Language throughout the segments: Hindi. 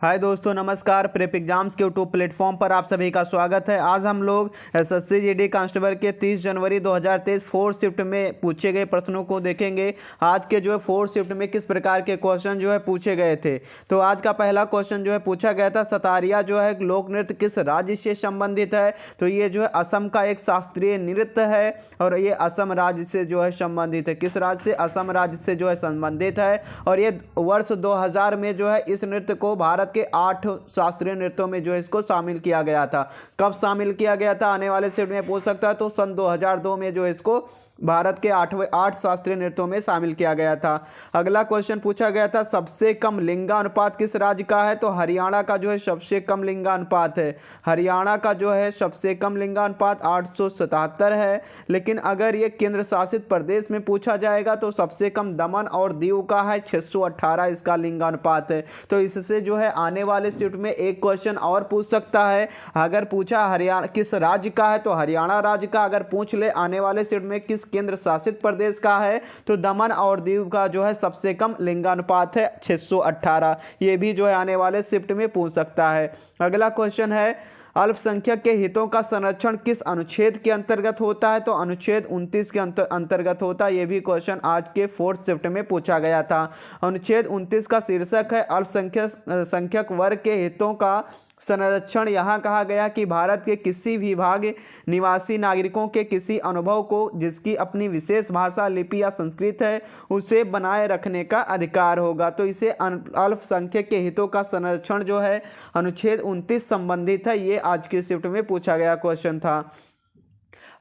हाय दोस्तों, नमस्कार। प्रेप एग्जाम्स के यूट्यूब प्लेटफॉर्म पर आप सभी का स्वागत है। आज हम लोग एसएससी जीडी कांस्टेबल के 30 जनवरी 2023 फोर्थ शिफ्ट में पूछे गए प्रश्नों को देखेंगे। आज के जो है फोर्थ शिफ्ट में किस प्रकार के क्वेश्चन जो है पूछे गए थे। तो आज का पहला क्वेश्चन जो है पूछा गया था, सतारिया जो है लोक नृत्य किस राज्य से संबंधित है। तो ये जो है असम का एक शास्त्रीय नृत्य है और ये असम राज्य से जो है संबंधित है। किस राज्य से? असम राज्य से जो है संबंधित है। और ये वर्ष 2000 में जो है इस नृत्य को भारत के 8 शास्त्रीय नृत्यों में जो है इसको शामिल किया गया था। कब शामिल किया गया था आने वाले शिफ्ट में पूछ सकता है। तो सन 2002 में जो है इसको भारत के 8 शास्त्रीय नृत्यों में शामिल किया गया था। अगला क्वेश्चन पूछा गया था, सबसे कम लिंगानुपात किस राज्य का है। तो हरियाणा का जो है सबसे कम लिंगानुपात है। हरियाणा का जो है सबसे कम लिंगानुपात 877 है। लेकिन अगर ये केंद्र शासित प्रदेश में पूछा जाएगा तो सबसे कम दमन और दीव का है, 618 इसका लिंगानुपात है। तो इससे जो है आने वाले शिफ्ट में एक क्वेश्चन और पूछ सकता है। अगर पूछा हरियाणा किस राज्य का है तो हरियाणा राज्य का। अगर पूछ ले आने वाले शिफ्ट में किस केंद्र शासित प्रदेश का है तो दमन और दीव का जो है सबसे कम लिंगानुपात है, 618। ये भी जो है आने वाले शिफ्ट में पूछ सकता है। अगला क्वेश्चन है, अल्पसंख्यक के हितों का संरक्षण किस अनुच्छेद के अंतर्गत होता है। तो अनुच्छेद 29 के अंतर्गत होता है। यह भी क्वेश्चन आज के फोर्थ शिफ्ट में पूछा गया था। अनुच्छेद 29 का शीर्षक है अल्पसंख्यक वर्ग के हितों का संरक्षण। यहाँ कहा गया कि भारत के किसी भी भाग निवासी नागरिकों के किसी अनुभव को जिसकी अपनी विशेष भाषा, लिपि या संस्कृति है उसे बनाए रखने का अधिकार होगा। तो इसे अल्पसंख्यक के हितों का संरक्षण जो है अनुच्छेद 29 संबंधित है। ये आज के शिफ्ट में पूछा गया क्वेश्चन था।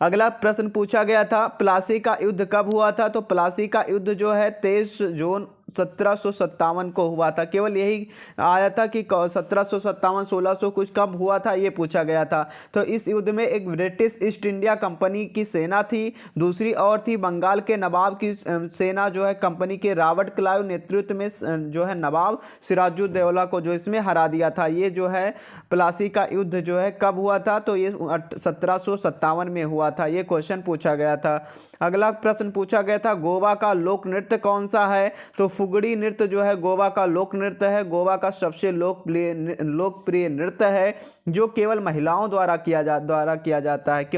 अगला प्रश्न पूछा गया था, प्लासी का युद्ध कब हुआ था। तो प्लासी का युद्ध जो है 23 जून 1757 को हुआ था। केवल यही आया था कि 1757 1600 कुछ कब हुआ था, ये पूछा गया था। तो इस युद्ध में एक ब्रिटिश ईस्ट इंडिया कंपनी की सेना थी, दूसरी और थी बंगाल के नवाब की सेना जो है कंपनी के रॉबर्ट क्लाइव नेतृत्व में जो है नवाब सिराजुद्दौला को जो इसमें हरा दिया था। ये जो है प्लासी का युद्ध जो है कब हुआ था। तो ये 1757 में हुआ था। ये क्वेश्चन पूछा गया था। अगला प्रश्न पूछा गया था, गोवा का लोक नृत्य कौन सा है। तो फुगड़ी नृत्य जो है गोवा का लोक नृत्य है। गोवा का सबसे लोकप्रिय नृत्य है जो केवल महिलाओं द्वारा किया जाता है,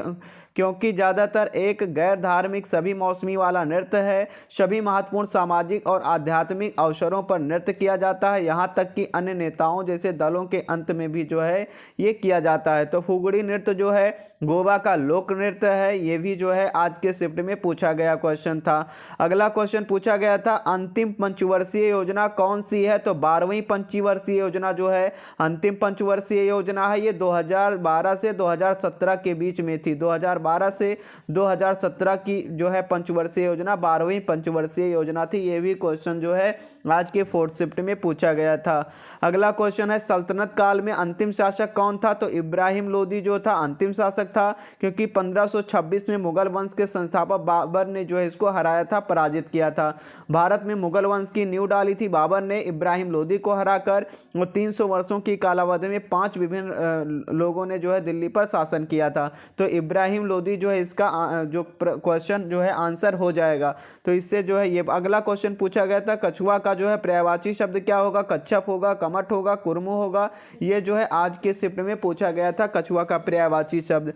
क्योंकि ज़्यादातर एक गैर धार्मिक सभी मौसमी वाला नृत्य है। सभी महत्वपूर्ण सामाजिक और आध्यात्मिक अवसरों पर नृत्य किया जाता है, यहाँ तक कि अन्य नेताओं जैसे दलों के अंत में भी जो है ये किया जाता है। तो फुगड़ी नृत्य जो है गोवा का लोक नृत्य है। ये भी जो है आज के शिफ्ट में पूछा गया क्वेश्चन था। अगला क्वेश्चन पूछा गया था, अंतिम पंचवर्षीय योजना कौन सी है। तो 12वीं पंचवर्षीय योजना जो है अंतिम पंचवर्षीय योजना है। ये 2012 से 2017 के बीच में थी। 2012 से 2017 की जो है पंचवर्षीय योजना 12वीं पंचवर्षीय योजना थी। ये भी क्वेश्चन जो है आज के फोर्थ शिफ्ट में पूछा गया था। अगला क्वेश्चन है, सल्तनत काल में अंतिम शासक कौन था। तो इब्राहिम लोदी जो था अंतिम शासक था, क्योंकि 1526 में मुगल वंश के संस्थापक बाबर ने जो है इसको हराया था, पराजित किया था। भारत में मुगल वंश की नींव डाली थी बाबर ने इब्राहिम लोदी को हराकर। और 300 वर्षों की कालावधि में 5 विभिन्न लोगों ने जो है दिल्ली पर शासन किया था। तो इब्राहिम लोदी जो है इसका जो क्वेश्चन जो है आंसर हो जाएगा। तो इससे जो है ये अगला क्वेश्चन पूछा गया था, कछुआ का जो है पर्यायवाची शब्द क्या होगा। कच्छप होगा, कमठ होगा, कुरमु होगा। ये जो है आज के शिफ्ट में पूछा गया था कछुआ का पर्यायवाची शब्द।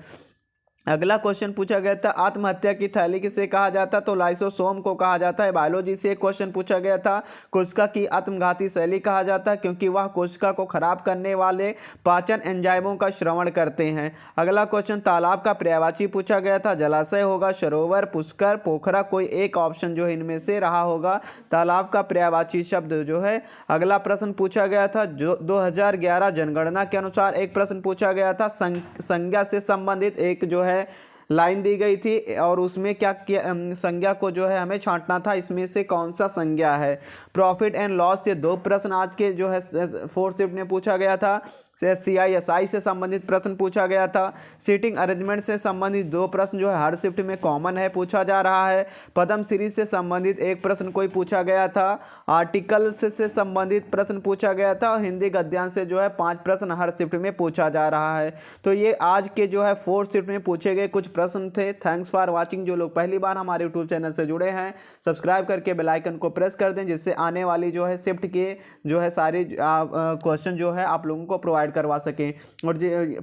अगला क्वेश्चन पूछा गया था, आत्महत्या की थैली किसे कहा जाता है। तो लाइसोसोम को कहा जाता है। बायोलॉजी से एक क्वेश्चन पूछा गया था, कोशिका की आत्मघाती शैली कहा जाता है क्योंकि वह कोशिका को खराब करने वाले पाचन एंजाइमों का श्रवण करते हैं। अगला क्वेश्चन तालाब का पर्यायवाची पूछा गया था। जलाशय होगा, सरोवर, पुष्कर, पोखरा, कोई एक ऑप्शन जो इनमें से रहा होगा तालाब का पर्यायवाची शब्द जो है। अगला प्रश्न पूछा गया था, जो 2011 जनगणना के अनुसार एक प्रश्न पूछा गया था, संज्ञा से संबंधित एक जो है लाइन दी गई थी और उसमें क्या संज्ञा को जो है हमें छांटना था। इसमें से कौन सा संज्ञा है। प्रॉफिट एंड लॉस, ये 2 प्रश्न आज के जो है फोर्थ शिफ्ट में पूछा गया था। CISI से संबंधित प्रश्न पूछा गया था। सीटिंग अरेंजमेंट से संबंधित 2 प्रश्न जो है हर शिफ्ट में कॉमन है, पूछा जा रहा है। पद्म श्री से संबंधित 1 प्रश्न कोई पूछा गया था। आर्टिकल्स से संबंधित प्रश्न पूछा गया था और हिंदी गद्यांश से जो है 5 प्रश्न हर शिफ्ट में पूछा जा रहा है। तो ये आज के जो है 4th शिफ्ट में पूछे गए कुछ प्रश्न थे। Thanks for watching. जो लोग पहली बार हमारे यूट्यूब चैनल से जुड़े हैं, सब्सक्राइब करके बेल आइकन को प्रेस कर दें, जिससे आने वाली जो है शिफ्ट के जो है सारे क्वेश्चन जो है आप लोगों को प्रोवाइड करवा सकें। और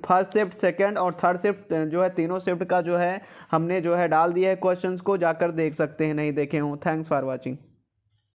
फर्स्ट शिफ्ट, सेकंड और थर्ड शिफ्ट जो है तीनों शिफ्ट का जो है हमने जो है डाल दिया है क्वेश्चंस को, जाकर देख सकते हैं नहीं देखे हों। Thanks for watching.